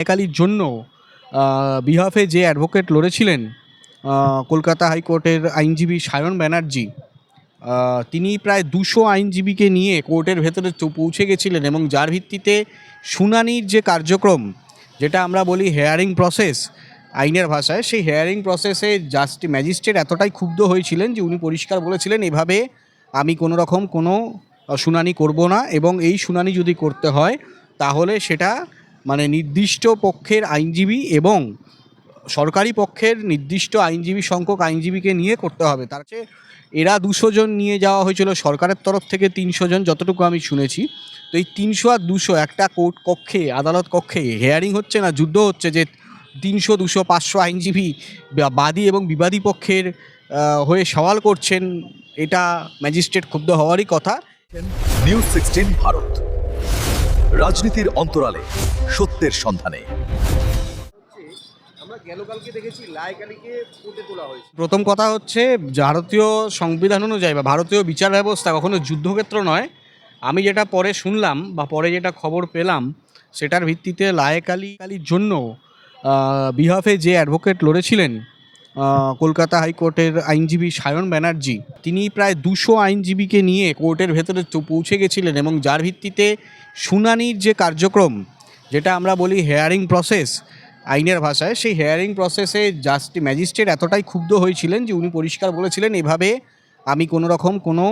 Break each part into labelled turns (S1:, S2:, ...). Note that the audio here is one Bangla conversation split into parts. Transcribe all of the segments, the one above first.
S1: একালির জন্য বিহাফে যে অ্যাডভোকেট লড়েছিলেন কলকাতা হাইকোর্টের আইনজীবী সায়ন ব্যানার্জি, তিনি প্রায় 200 আইনজীবীকে নিয়ে কোর্টের ভেতরে পৌঁছে গেছিলেন এবং যার ভিত্তিতে শুনানির যে কার্যক্রম, যেটা আমরা বলি হেয়ারিং প্রসেস আইনের ভাষায়, সেই হেয়ারিং প্রসেসে ম্যাজিস্ট্রেট এতটাই ক্ষুব্ধ হয়েছিলেন যে উনি পরিষ্কার বলেছিলেন, এভাবে আমি কোনো রকম কোনো শুনানি করব না, এবং এই শুনানি যদি করতে হয় তাহলে সেটা নির্দিষ্ট পক্ষের আইনজীবী এবং সরকারি পক্ষের নির্দিষ্ট আইনজীবী সংখ্যক আইনজীবীকে নিয়ে করতে হবে। তার চেয়ে এরা 200 জন নিয়ে যাওয়া হয়েছিল, সরকারের তরফ থেকে 300 জন যতটুকু আমি শুনেছি। তো এই 300 আর 200 একটা কোর্ট কক্ষে, আদালত কক্ষে হেয়ারিং হচ্ছে না, যুদ্ধ হচ্ছে যে 300, 200, 500 আইনজীবী বাদী এবং বিবাদী পক্ষের হয়ে সওয়াল করছেন। এটা ম্যাজিস্ট্রেট ক্ষুব্ধ হওয়ারই কথা।
S2: নিউজ 16 ভারত, রাজনীতির অন্তরালে সত্যের সন্ধানে।
S1: প্রথম কথা হচ্ছে, ভারতীয় সংবিধান অনুযায়ী বা ভারতীয় বিচার ব্যবস্থা কখনো যুদ্ধক্ষেত্র নয়। আমি যেটা পরে শুনলাম বা পরে যেটা খবর পেলাম, সেটার ভিত্তিতে লায়েকালির জন্য বিহাফে যে অ্যাডভোকেট লড়েছিলেন কলকাতা হাইকোর্টের আইনজীবী সায়ন ব্যানার্জি, তিনি প্রায় 200 আইনজীবীকে নিয়ে কোর্টের ভেতরে পৌঁছে গেছিলেন এবং যার ভিত্তিতে শুনানির যে কার্যক্রম, যেটা আমরা বলি হেয়ারিং প্রসেস আইনের ভাষায়, সেই হেয়ারিং প্রসেসে ম্যাজিস্ট্রেট এতটাই ক্ষুব্ধ হয়েছিলেন যে উনি পরিষ্কার বলেছিলেন, এভাবে আমি কোনো রকম কোনো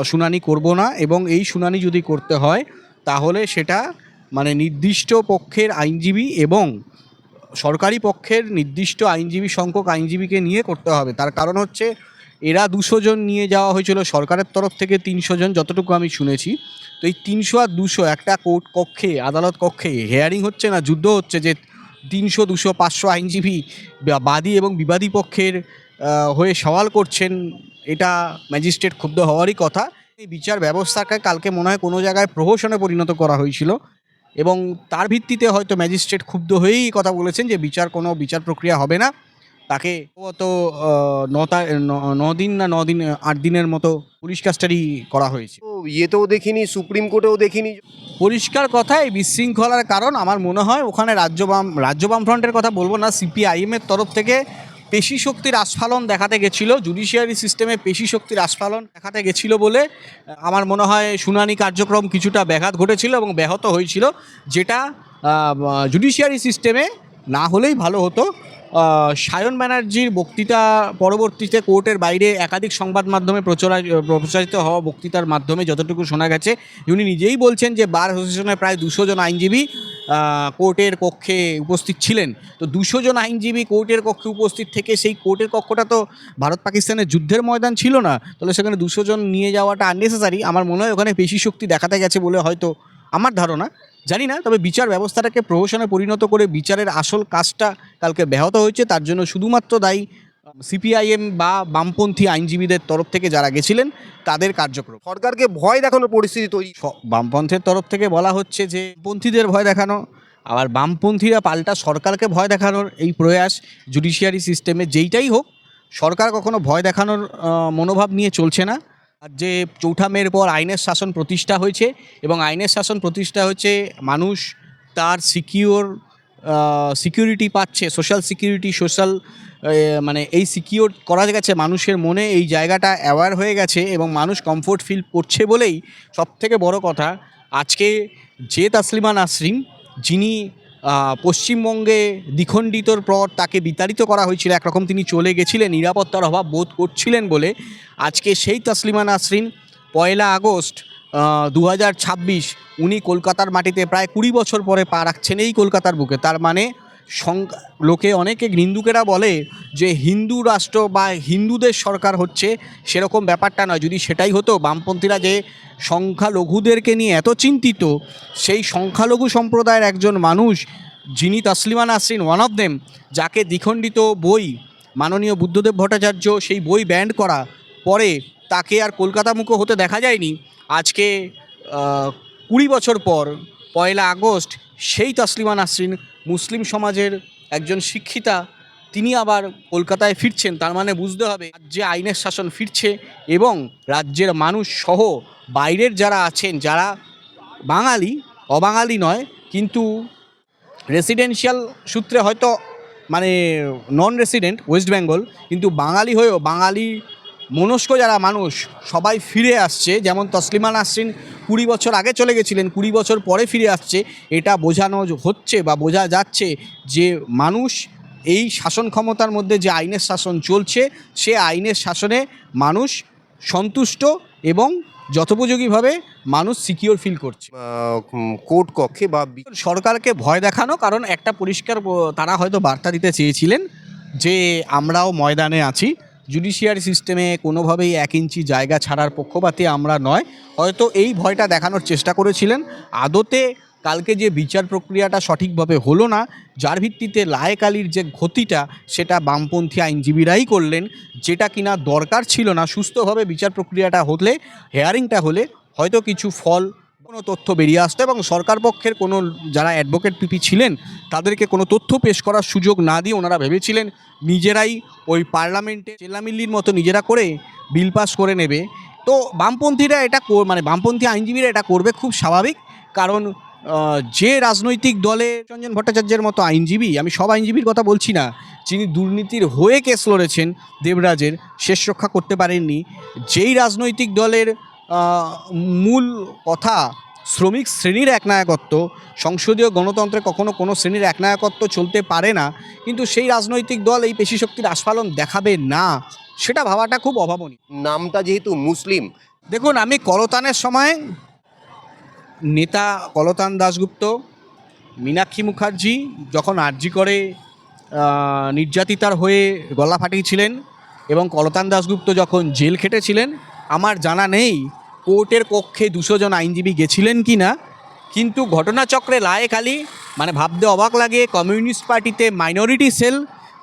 S1: শুনানি করব না, এবং এই শুনানি যদি করতে হয় তাহলে সেটা নির্দিষ্ট পক্ষের আইনজীবী এবং সরকারি পক্ষের নির্দিষ্ট আইনজীবী সংখ্যক আইনজীবীকে নিয়ে করতে হবে। তার কারণ হচ্ছে, এরা 200 জন নিয়ে যাওয়া হয়েছিল, সরকারের তরফ থেকে 300 জন যতটুকু আমি শুনেছি। তো এই 300 আর 200 একটা কোর্ট কক্ষে, আদালত কক্ষে হেয়ারিং হচ্ছে না, যুদ্ধ হচ্ছে যে 300, 200, 500 আইনজীবী বাদী এবং বিবাদী পক্ষের হয়ে সওয়াল করছেন। এটা ম্যাজিস্ট্রেট ক্ষুব্ধ হওয়ারই কথা। এই বিচার ব্যবস্থাকে কালকে মনে হয় কোনো জায়গায় প্রহসনে পরিণত করা হয়েছিল, এবং তার ভিত্তিতে হয়তো ম্যাজিস্ট্রেট ক্ষুব্ধ হয়েই কথা বলেছেন যে কোনো বিচার প্রক্রিয়া হবে না। তাকে তো 9 দিন 8 দিনের মতো পুলিশ কাস্টাডি করা হয়েছে।
S3: ইয়েতেও দেখিনি, সুপ্রিম কোর্টেও দেখিনি।
S1: পরিষ্কার কথা, এই বিশৃঙ্খলার কারণ আমার মনে হয় ওখানে রাজ্য বামফ্রন্টের কথা বলবো না, সিপিআইএমের তরফ থেকে পেশি শক্তির আস্ফালন দেখাতে গেছিল, জুডিশিয়ারি সিস্টেমে পেশি শক্তির আস্ফালন দেখাতে গেছিল বলে আমার মনে হয় শুনানি কার্যক্রম কিছুটা ব্যাঘাত ঘটেছিল এবং ব্যাহত হয়েছিল, যেটা জুডিশিয়ারি সিস্টেমে না হলেই ভালো হতো। সায়ন ব্যানার্জির বক্তৃতা পরবর্তীতে কোর্টের বাইরে একাধিক সংবাদ মাধ্যমে প্রচারিত হওয়া বক্তৃতার মাধ্যমে যতটুকু শোনা গেছে, উনি নিজেই বলছেন যে বার অ্যাসোসিয়েশনের প্রায় 200 জন আইনজীবী কোর্টের কক্ষে উপস্থিত ছিলেন। তো 200 জন আইনজীবী কোর্টের কক্ষে উপস্থিত থেকে সেই কোর্টের কক্ষটা তো ভারত পাকিস্তানের যুদ্ধের ময়দান ছিল না, তাহলে সেখানে 200 জন নিয়ে যাওয়াটা আননেসেসারি। আমার মনে হয় ওখানে পেশি শক্তি দেখাতে গেছে বলে হয়তো আমার ধারণা, জানি না। তবে বিচার ব্যবস্থাটাকে প্রহসনে পরিণত করে বিচারের আসল কাজটা কালকে ব্যাহত হয়েছে। তার জন্য শুধুমাত্র দায়ী সিপিআইএম বা বামপন্থী আইনজীবীদের তরফ থেকে যারা গেছিলেন তাদের কার্যক্রম।
S3: সরকারকে ভয় দেখানোর পরিস্থিতি তৈরি।
S1: বামপন্থের তরফ থেকে বলা হচ্ছে যে পন্থীদের ভয় দেখানো, আবার বামপন্থীরা পাল্টা সরকারকে ভয় দেখানোর এই প্রয়াস জুডিশিয়ারি সিস্টেমে। যেইটাই হোক, সরকার কখনো ভয় দেখানোর মনোভাব নিয়ে চলছে না। আর যে 4 মের পর আইনের শাসন প্রতিষ্ঠা হয়েছে, এবং আইনের শাসন প্রতিষ্ঠা হচ্ছে, মানুষ তার সিকিউরিটি পাচ্ছে, সোশ্যাল সিকিউরিটি, এই সিকিউর করা গেছে মানুষের মনে, এই জায়গাটা অ্যাওয়্যার হয়ে গেছে এবং মানুষ কমফোর্ট ফিল করছে বলেই সবথেকে বড় কথা, আজকে যে তাসলিমা নাসরিন, যিনি পশ্চিমবঙ্গে দ্বিখণ্ডিতর পর তাকে বিতাড়িত করা হয়েছিল, একরকম তিনি চলে গেছিলেন, নিরাপত্তার অভাব বোধ করছিলেন বলে, আজকে সেই তাসলিমা নাসরিন 1 আগস্ট 2026 উনি কলকাতার মাটিতে প্রায় 20 বছর পরে পা রাখছেন এই কলকাতার বুকে। তার মানে লোকে, অনেকে নিন্দুকেরা বলে যে হিন্দু রাষ্ট্র বা হিন্দুদের সরকার হচ্ছে, সেরকম ব্যাপারটা নয়। যদি সেটাই হতো, বামপন্থীরা যে সংখ্যালঘুদেরকে নিয়ে এত চিন্তিত, সেই সংখ্যালঘু সম্প্রদায়ের একজন মানুষ যিনি Taslima Nasrin, one of them, যাকে দ্বিখণ্ডিত বই মাননীয় বুদ্ধদেব ভট্টাচার্য সেই বই ব্যান্ড করা পরে তাকে আর কলকাতামুখো হতে দেখা যায়নি। আজকে 20 বছর পর 1 আগস্ট সেই তাসলিমা নাসরিন, মুসলিম সমাজের একজন শিক্ষিতা, তিনি আবার কলকাতায় ফিরছেন। তার মানে বুঝতে হবে রাজ্যে আইনের শাসন ফিরছে, এবং রাজ্যের মানুষ সহ বাইরের যারা আছেন, যারা বাঙালি, অবাঙালি নয়, কিন্তু রেসিডেন্সিয়াল সূত্রে হয়তো মানে নন রেসিডেন্ট ওয়েস্ট বেঙ্গল, কিন্তু বাঙালি হয়েও বাঙালি মনস্ক যারা মানুষ সবাই ফিরে আসছে। যেমন তসলিমা নাসরিন 20 বছর আগে চলে গেছিলেন, 20 বছর পরে ফিরে আসছে। এটা বোঝানো হচ্ছে বা বোঝা যাচ্ছে যে মানুষ এই শাসন ক্ষমতার মধ্যে যে আইনের শাসন চলছে, সে আইনের শাসনে মানুষ সন্তুষ্ট এবং যথোপযোগীভাবে মানুষ সিকিওর ফিল করছে।
S3: কোর্ট কক্ষে বা
S1: সরকারকে ভয় দেখানো, কারণ একটা পরিষ্কার তারা হয়তো বার্তা দিতে চেয়েছিলেন যে আমরাও ময়দানে আছি, জুডিশিয়ারি সিস্টেমে কোনোভাবেই 1 ইঞ্চি জায়গা ছাড়ার পক্ষপাতী আমরা নয়, হয়তো এই ভয়টা দেখানোর চেষ্টা করেছিলেন। আদতে কালকে যে বিচার প্রক্রিয়াটা সঠিকভাবে হলো না, যার ভিত্তিতে লায়েক আলীর যে ক্ষতিটা সেটা বামপন্থী আইনজীবীরাই করলেন, যেটা কিনা দরকার ছিল না। সুস্থভাবে বিচার প্রক্রিয়াটা হলে, হেয়ারিংটা হলে হয়তো কিছু ফল, কোনো তথ্য বেরিয়ে আসতো এবং সরকার পক্ষের কোনো যারা অ্যাডভোকেট পিপি ছিলেন তাদেরকে কোনো তথ্য পেশ করার সুযোগ না দিয়ে ওনারা ভেবেছিলেন নিজেরাই ওই পার্লামেন্টে চেল্লামিল্লির মতো নিজেরা করে বিল পাস করে নেবে। তো বামপন্থীরা এটা মানে বামপন্থী আইনজীবীরা এটা করবে, খুব স্বাভাবিক। কারণ যে রাজনৈতিক দলে রঞ্জন ভট্টাচার্যের মতো আইনজীবী, আমি সব আইনজীবীর কথা বলছি না, যিনি দুর্নীতির হয়ে কেস লড়েছেন, দেবরাজের শেষ রক্ষা করতে পারেননি, যেই রাজনৈতিক দলের মূল কথা শ্রমিক শ্রেণীর একনায়কত্ব, সংসদীয় গণতন্ত্রে কখনো কোনো শ্রেণীর একনায়কত্ব চলতে পারে না, কিন্তু সেই রাজনৈতিক দল এই পেশিশক্তির আস্ফালন দেখাবে না, সেটা ভাবাটা খুব অভাবনীয়।
S3: নামটা যেহেতু মুসলিম,
S1: দেখুন, আমি কলতানের সময় নেতা কলতান দাশগুপ্ত, মীনাক্ষী মুখার্জি যখন আরজি করে নির্যাতিতার হয়ে গলা ফাটিয়েছিলেন এবং কলতান দাশগুপ্ত যখন জেল খেটেছিলেন, আমার জানা নেই কোর্টের কক্ষে 200 জন আইনজীবী গেছিলেন কি না, কিন্তু ঘটনাচক্রে লায়েক আলী, মানে ভাবতে অবাক লাগে, কমিউনিস্ট পার্টিতে মাইনরিটি সেল,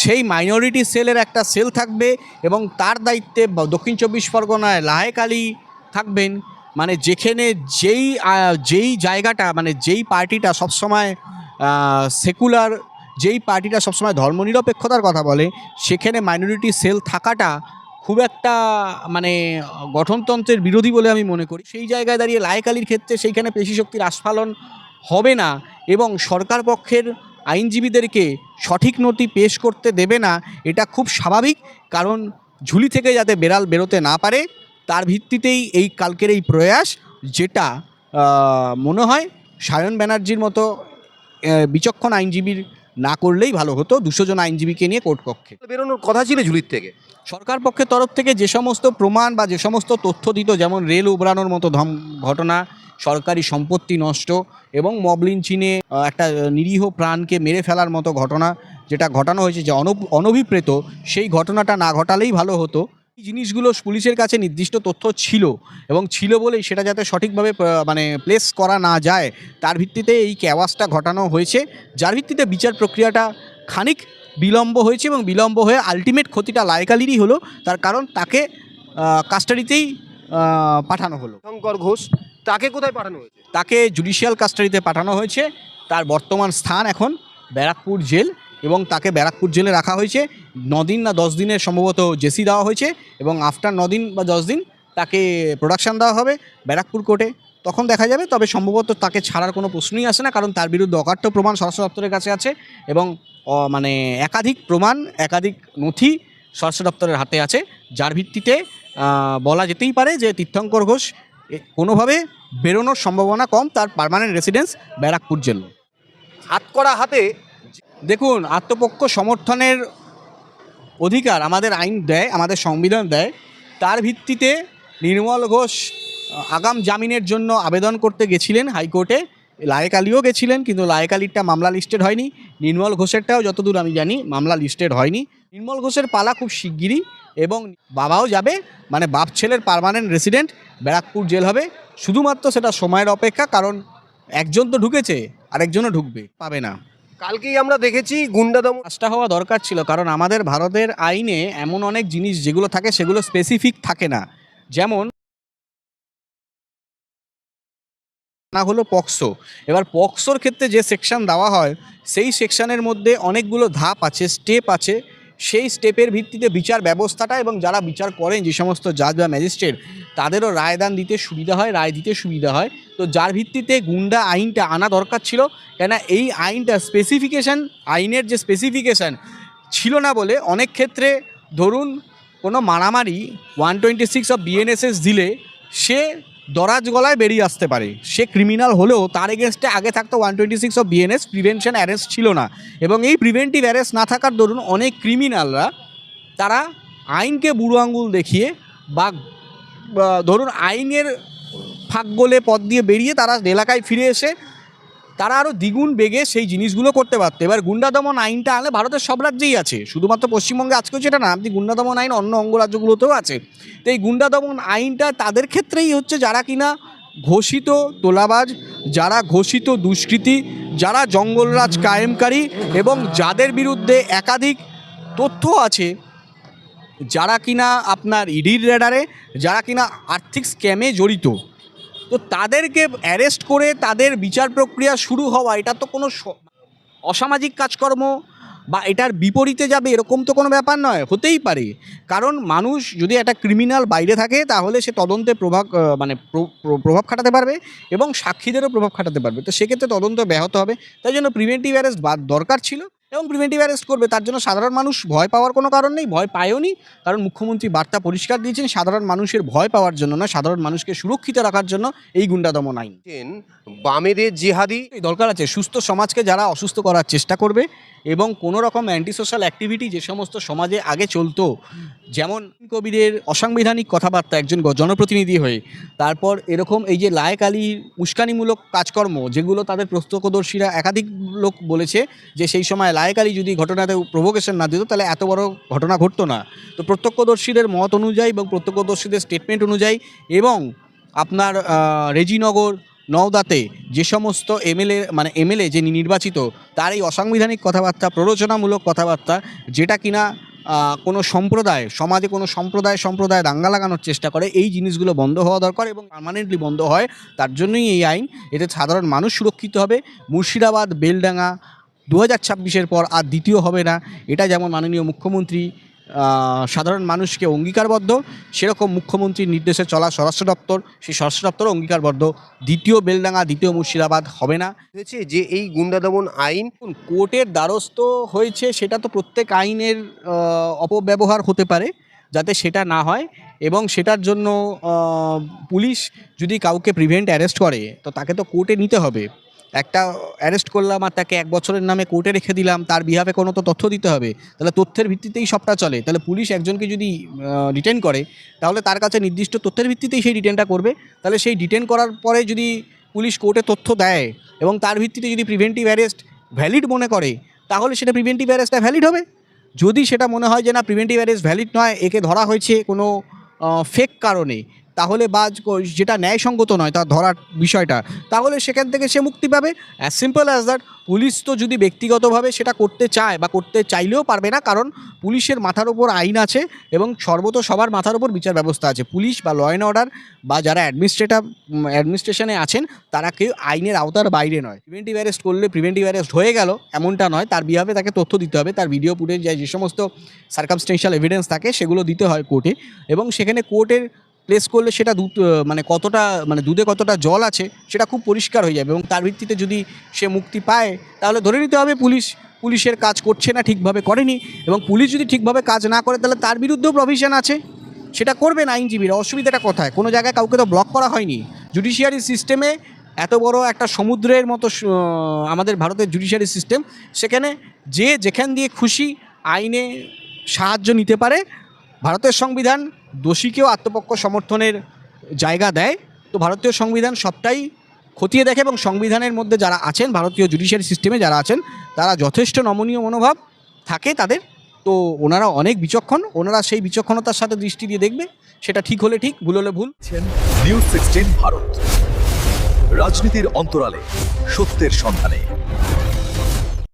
S1: সেই মাইনরিটি সেলের একটা সেল থাকবে এবং তার দায়িত্বে দক্ষিণ 24 পরগনায় লায়েক আলী থাকবেন। মানে যেখানে যেই জায়গাটা, মানে যেই পার্টিটা সবসময় সেকুলার, যেই পার্টিটা সবসময় ধর্মনিরপেক্ষতার কথা বলে, সেখানে মাইনরিটি সেল থাকাটা খুব একটা মানে গঠনতন্ত্রের বিরোধী বলে আমি মনে করি। সেই জায়গায় দাঁড়িয়ে লায়েক আলীর ক্ষেত্রে সেইখানে পেশিশক্তির আস্ফালন হবে না এবং সরকার পক্ষের আইনজীবীদেরকে সঠিক নথি পেশ করতে দেবে না, এটা খুব স্বাভাবিক। কারণ ঝুলি থেকে যাতে বেড়াল বেরোতে না পারে, তার ভিত্তিতেই এই কালকের এই প্রয়াস, যেটা মনে হয় সায়ন ব্যানার্জির মতো বিচক্ষণ আইনজীবীর না করলেই ভালো হতো। 200 জন আইনজীবীকে নিয়ে কোর্ট কক্ষে
S3: বেরোনোর কথা ছিল ঝুলির থেকে।
S1: সরকার পক্ষের তরফ থেকে যে সমস্ত প্রমাণ বা যে সমস্ত তথ্য দিত, যেমন রেল উবরানোর মতো ঘটনা, সরকারি সম্পত্তি নষ্ট এবং মব লিঞ্চিংয়ে একটা নিরীহ প্রাণকে মেরে ফেলার মতো ঘটনা যেটা ঘটানো হয়েছে, যে অনভিপ্রেত, সেই ঘটনাটা না ঘটালেই ভালো হতো। এই জিনিসগুলো পুলিশের কাছে নির্দিষ্ট তথ্য ছিল এবং ছিল বলেই সেটা যাতে সঠিকভাবে মানে প্লেস করা না যায়, তার ভিত্তিতে এই ক্যাওয়াসটা ঘটানো হয়েছে, যার ভিত্তিতে বিচার প্রক্রিয়াটা খানিক বিলম্ব হয়েছে এবং বিলম্ব হয়ে আলটিমেট ক্ষতিটা লায়েক আলীরই হলো। তার কারণ তাকে কাস্টাডিতেই পাঠানো হলো।
S3: শঙ্কর ঘোষ, তাকে কোথায় পাঠানো হয়েছে?
S1: তাকে জুডিশিয়াল কাস্টাডিতে পাঠানো হয়েছে। তার বর্তমান স্থান এখন ব্যারাকপুর জেল এবং তাকে ব্যারাকপুর জেলে রাখা হয়েছে। 9 দিন না 10 দিনের সম্ভবত জেসি দেওয়া হয়েছে এবং আফটার 9 দিন বা 10 দিন তাকে প্রোডাকশান দেওয়া হবে ব্যারাকপুর কোর্টে, তখন দেখা যাবে। তবে সম্ভবত তাকে ছাড়ার কোনো প্রশ্নই আসে না, কারণ তার বিরুদ্ধে অকাট্য প্রমাণ স্বরাষ্ট্র দপ্তরের কাছে আছে এবং মানে একাধিক প্রমাণ, একাধিক নথি স্বরাষ্ট্র দপ্তরের হাতে আছে, যার ভিত্তিতে বলা যেতেই পারে যে তীর্থঙ্কর ঘোষ কোনোভাবে বেরোনোর সম্ভাবনা কম। তার পার্মানেন্ট রেসিডেন্স ব্যারাকপুর জেল।
S3: হাত করা হাতে
S1: দেখুন, আত্মপক্ষ সমর্থনের অধিকার আমাদের আইন দেয়, আমাদের সংবিধান দেয়। তার ভিত্তিতে নির্মল ঘোষ আগাম জামিনের জন্য আবেদন করতে গেছিলেন হাইকোর্টে। লায়েক আলীও গেছিলেন, কিন্তু লায়েক আলীরটা মামলা লিস্টেড হয়নি। নির্মল ঘোষেরটাও যতদূর আমি জানি মামলা লিস্টেড হয়নি। নির্মল ঘোষের পালা খুব শিগগিরই এবং বাবাও যাবে, মানে বাপ ছেলের পার্মানেন্ট রেসিডেন্ট ব্যারাকপুর জেল হবে। শুধুমাত্র সেটা সময়ের অপেক্ষা, কারণ একজন তো ঢুকেছে, আরেকজনও ঢুকবে, পাবে না।
S3: কালকেই আমরা দেখেছি গুন্ডাদম
S1: কাজটা হওয়া দরকার ছিল, কারণ আমাদের ভারতের আইনে এমন অনেক জিনিস যেগুলো থাকে সেগুলো স্পেসিফিক থাকে না। যেমন না হলো পক্সো। এবার পক্সোর ক্ষেত্রে যে সেকশন দেওয়া হয়, সেই সেকশনের মধ্যে অনেকগুলো ধাপ আছে, স্টেপ আছে সেই স্টেপের ভিত্তিতে বিচার ব্যবস্থাটা এবং যারা বিচার করেন যে সমস্ত জাজ বা ম্যাজিস্ট্রেট তাদেরও রায়দান দিতে সুবিধা হয়, রায় দিতে সুবিধা হয়। তো যার ভিত্তিতে গুন্ডা আইনটা আনা দরকার ছিল, কেন এই আইনটা আইনের যে স্পেসিফিকেশান ছিল না বলে অনেক ক্ষেত্রে ধরুন কোনো মারামারি 126 অফ বিএনএসএস দিলে সে দরাজ গলায় বেরিয়ে আসতে পারে, সে ক্রিমিনাল হলেও তার এগেনস্টে আগে থাকতো 126 অফ বিএনএস, প্রিভেনশন অ্যারেস্ট ছিল না। এবং এই প্রিভেন্টিভ অ্যারেস্ট না থাকার দরুন অনেক ক্রিমিনালরা তারা আইনকে বুড়ো আঙুল দেখিয়ে বা ধরুন আইনের ফাঁক গলে পথ দিয়ে বেরিয়ে তারা এলাকায় ফিরে এসে তারা আরও দ্বিগুণ বেগে সেই জিনিসগুলো করতে পারতো। এবার গুন্ডা দমন আইনটা আনলে ভারতের সব রাজ্যেই আছে, শুধুমাত্র পশ্চিমবঙ্গে আজকেও যেটা না, আপনি গুন্ডা দমন আইন অন্য অঙ্গরাজ্যগুলোতেও আছে। তো এই গুন্ডা দমন আইনটা তাদের ক্ষেত্রেই হচ্ছে যারা কিনা ঘোষিত তোলাবাজ, যারা ঘোষিত দুষ্কৃতী, যারা জঙ্গলরাজ কায়েমকারী এবং যাদের বিরুদ্ধে একাধিক তথ্য আছে, যারা কিনা আপনার ইডির রেডারে, যারা কিনা আর্থিক স্ক্যামে জড়িত। তো তাদেরকে অ্যারেস্ট করে তাদের বিচার প্রক্রিয়া শুরু হওয়া এটা তো কোনো অসামাজিক কাজকর্ম বা এটার বিপরীতে যাবে এরকম তো কোনো ব্যাপার নয়, হতেই পারে। কারণ মানুষ যদি একটা ক্রিমিনাল বাইরে থাকে তাহলে সে তদন্তে প্রভাব খাটাতে পারবে এবং সাক্ষীদেরও প্রভাব খাটাতে পারবে। তো সেক্ষেত্রে তদন্ত ব্যাহত হবে। তাই জন্য প্রিভেন্টিভ অ্যারেস্ট দরকার ছিল এবং প্রিভেন্টিভ অ্যারেস্ট করবে, তার জন্য সাধারণ মানুষ ভয় পাওয়ার কোনো কারণ নেই, ভয় পায়ও নি। কারণ মুখ্যমন্ত্রী বার্তা পরিষ্কার দিয়েছেন সাধারণ মানুষের ভয় পাওয়ার জন্য না, সাধারণ মানুষকে সুরক্ষিত রাখার জন্য এই গুন্ডা দমন আইন।
S3: বামেদের জিহাদি
S1: দরকার আছে, সুস্থ সমাজকে যারা অসুস্থ করার চেষ্টা করবে এবং কোনো রকম অ্যান্টি সোশ্যাল অ্যাক্টিভিটি যে সমস্ত সমাজে আগে চলতো, যেমন কবিরের অসাংবিধানিক কথাবার্তা একজন জনপ্রতিনিধি হয়ে, তারপর এরকম এই যে লায়েক আলীর উস্কানিমূলক কাজকর্ম যেগুলো তাদের প্রত্যক্ষদর্শীরা একাধিক লোক বলেছে যে সেই সময় লায়েক আলী যদি ঘটনাতে প্রভোকেশন না দিত তাহলে এত বড় ঘটনা ঘটতো না। তো প্রত্যক্ষদর্শীদের মত অনুযায়ী এবং প্রত্যক্ষদর্শীদের স্টেটমেন্ট অনুযায়ী এবং আপনার রেজিনগর নওদাতে যে সমস্ত এমএলএ যে নির্বাচিত তার এই অসাংবিধানিক কথাবার্তা, প্ররোচনামূলক কথাবার্তা, যেটা কিনা কোনো সমাজে কোনো সম্প্রদায় দাঙ্গা লাগানোর চেষ্টা করে, এই জিনিসগুলো বন্ধ হওয়া দরকার এবং পার্মানেন্টলি বন্ধ হয়। তার জন্যই এই আইন, এতে সাধারণ মানুষ সুরক্ষিত হবে। মুর্শিদাবাদ, বেলডাঙ্গা 2026-এর পর আর দ্বিতীয় হবে না, এটা যেমন মাননীয় মুখ্যমন্ত্রী সাধারণ মানুষকে অঙ্গীকারবদ্ধ, সেরকম মুখ্যমন্ত্রীর নির্দেশে চলা স্বরাষ্ট্র দপ্তর, সেই স্বরাষ্ট্র দপ্তরও অঙ্গীকারবদ্ধ। দ্বিতীয় বেলডাঙ্গা, দ্বিতীয় মুর্শিদাবাদ হবে না।
S3: হয়েছে যে এই গুন্ডা দমন আইন
S1: কোর্টের দ্বারস্থ হয়েছে, সেটা তো প্রত্যেক আইনের অপব্যবহার হতে পারে, যাতে সেটা না হয়। এবং সেটার জন্য পুলিশ যদি কাউকে প্রিভেন্ট অ্যারেস্ট করে তো তাকে তো কোর্টে নিতে হবে। একটা অ্যারেস্ট করলাম আর তাকে 1 বছরের নামে কোর্টে রেখে দিলাম, তার বিহাফে কোনো তো তথ্য দিতে হবে, তাহলে তথ্যের ভিত্তিতেই সবটা চলে। তাহলে পুলিশ একজনকে যদি ডিটেন করে তাহলে তার কাছে নির্দিষ্ট তথ্যের ভিত্তিতেই সেই ডিটেনটা করবে। তাহলে সেই ডিটেন করার পরে যদি পুলিশ কোর্টে তথ্য দেয় এবং তার ভিত্তিতে যদি প্রিভেন্টিভ অ্যারেস্ট ভ্যালিড মনে করে তাহলে সেটা প্রিভেন্টিভ অ্যারেস্টটা ভ্যালিড হবে। যদি সেটা মনে হয় যে না প্রিভেন্টিভ অ্যারেস্ট ভ্যালিড নয়, একে ধরা হয়েছে কোনো ফেক কারণে, তাহলে বা যেটা ন্যায়সঙ্গত নয় তার ধরার বিষয়টা, তাহলে সেখান থেকে সে মুক্তি পাবে। As simple as that. Police তো যদি ব্যক্তিগতভাবে সেটা করতে চায় বা করতে চাইলেও পারবে না, কারণ পুলিশের মাথার ওপর আইন আছে এবং সবার মাথার ওপর বিচার ব্যবস্থা আছে। পুলিশ বা ল অ্যান্ড অর্ডার বা যারা অ্যাডমিনিস্ট্রেশনে আছেন তারা কেউ আইনের আওতার বাইরে নয়। প্রিভেন্টিভ অ্যারেস্ট করলে প্রিভেন্টিভ অ্যারেস্ট হয়ে গেল এমনটা নয়, তার বিহাফে তাকে তথ্য দিতে হবে, তার ভিডিও ফুটেজ যে সমস্ত সার্কামস্টেন্সিয়াল এভিডেন্স থাকে সেগুলো দিতে হয় কোর্টে। এবং সেখানে কোর্টের প্লেস করলে সেটা কতটা দুধে কতটা জল আছে সেটা খুব পরিষ্কার হয়ে যাবে। এবং তার ভিত্তিতে যদি সে মুক্তি পায় তাহলে ধরে নিতে হবে পুলিশের কাজ করছে না, ঠিকভাবে করেনি। এবং পুলিশ যদি ঠিকভাবে কাজ না করে তাহলে তার বিরুদ্ধেও প্রভিশন আছে, সেটা করবেন আইনজীবীরা। অসুবিধাটা কোথায়? কোনো জায়গায় কাউকে তো ব্লক করা হয়নি। জুডিশিয়ারি সিস্টেমে এত বড় একটা সমুদ্রের মতো আমাদের ভারতের জুডিশিয়ারি সিস্টেম, সেখানে যে যেখান দিয়ে খুশি আইনে সাহায্য নিতে পারে। ভারতের সংবিধান দোষীকেও আত্মপক্ষ সমর্থনের জায়গা দেয়। তো ভারতীয় সংবিধান সবটাই খতিয়ে দেখে এবং সংবিধানের মধ্যে যারা আছেন, ভারতীয় জুডিশিয়ারি সিস্টেমে যারা আছেন, তারা যথেষ্ট নমনীয় মনোভাব থাকে তাদের। তো ওনারা অনেক বিচক্ষণ, ওনারা সেই বিচক্ষণতার সাথে দৃষ্টি দিয়ে দেখবে, সেটা ঠিক হলে ঠিক, ভুল হলে ভুল।
S2: নিউজ 16 ভারত, রাজনীতির অন্তরালে সত্যের সন্ধানে।